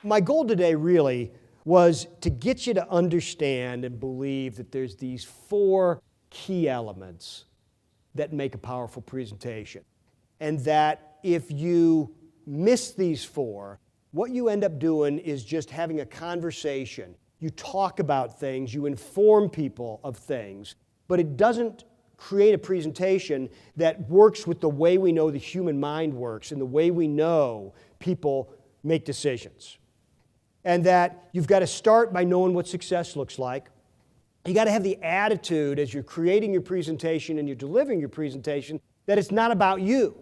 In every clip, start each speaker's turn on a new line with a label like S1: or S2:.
S1: My goal today really was to get you to understand and believe that there's these 4 key elements that make a powerful presentation. And that if you miss these 4, what you end up doing is just having a conversation. You talk about things, you inform people of things, but it doesn't create a presentation that works with the way we know the human mind works and the way we know people make decisions. And that you've got to start by knowing what success looks like. You got to have the attitude as you're creating your presentation and you're delivering your presentation that it's not about you,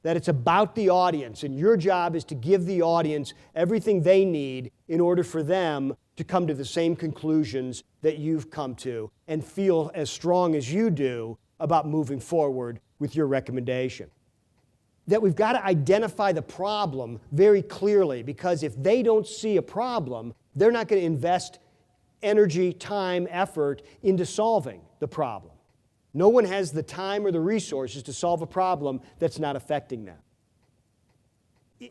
S1: that it's about the audience, and your job is to give the audience everything they need in order for them to come to the same conclusions that you've come to and feel as strong as you do about moving forward with your recommendation. That we've got to identify the problem very clearly, because if they don't see a problem, they're not going to invest energy, time, effort into solving the problem. No one has the time or the resources to solve a problem that's not affecting them.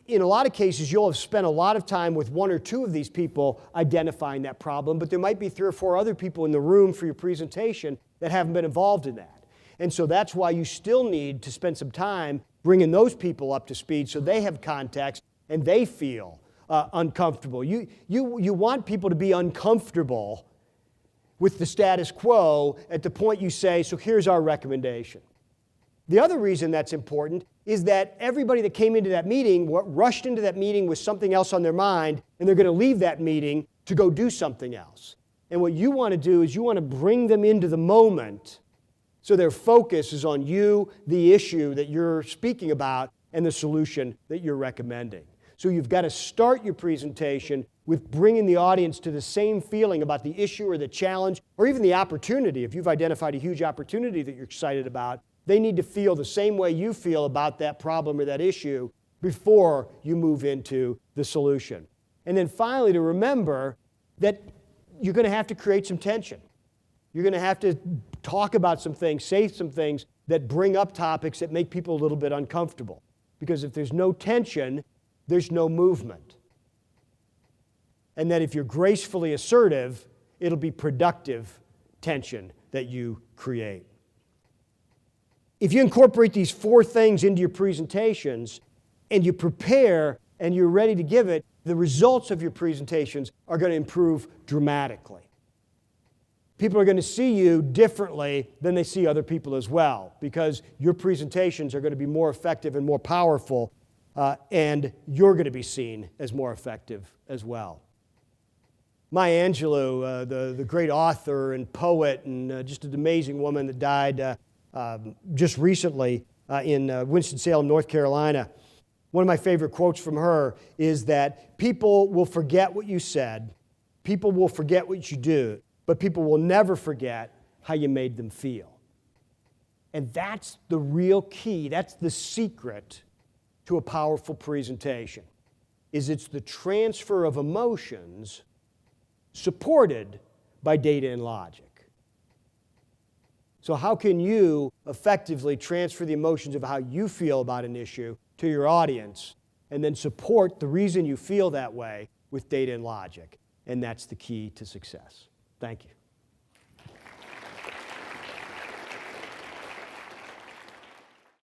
S1: In a lot of cases, you'll have spent a lot of time with 1 or 2 of these people identifying that problem, but there might be 3 or 4 other people in the room for your presentation that haven't been involved in that. And so that's why you still need to spend some time bringing those people up to speed so they have context and they feel uncomfortable. You want people to be uncomfortable with the status quo at the point you say, so here's our recommendation. The other reason that's important is that everybody that came into that meeting rushed into that meeting with something else on their mind, and they're going to leave that meeting to go do something else. And what you want to do is you want to bring them into the moment so their focus is on you, the issue that you're speaking about, and the solution that you're recommending. So you've got to start your presentation with bringing the audience to the same feeling about the issue or the challenge or even the opportunity. If you've identified a huge opportunity that you're excited about, they need to feel the same way you feel about that problem or that issue before you move into the solution. And then finally, to remember that you're going to have to create some tension. You're going to have to talk about some things, say some things that bring up topics that make people a little bit uncomfortable. Because if there's no tension, there's no movement. And that if you're gracefully assertive, it'll be productive tension that you create. If you incorporate these 4 things into your presentations and you prepare and you're ready to give it, the results of your presentations are going to improve dramatically. People are going to see you differently than they see other people as well, because your presentations are going to be more effective and more powerful, and you're going to be seen as more effective as well. Maya Angelou, the great author and poet and just an amazing woman that died just recently in Winston-Salem, North Carolina. One of my favorite quotes from her is that people will forget what you said, people will forget what you do, but people will never forget how you made them feel. And that's the real key, that's the secret to a powerful presentation, is it's the transfer of emotions supported by data and logic. So how can you effectively transfer the emotions of how you feel about an issue to your audience and then support the reason you feel that way with data and logic? And that's the key to success. Thank you.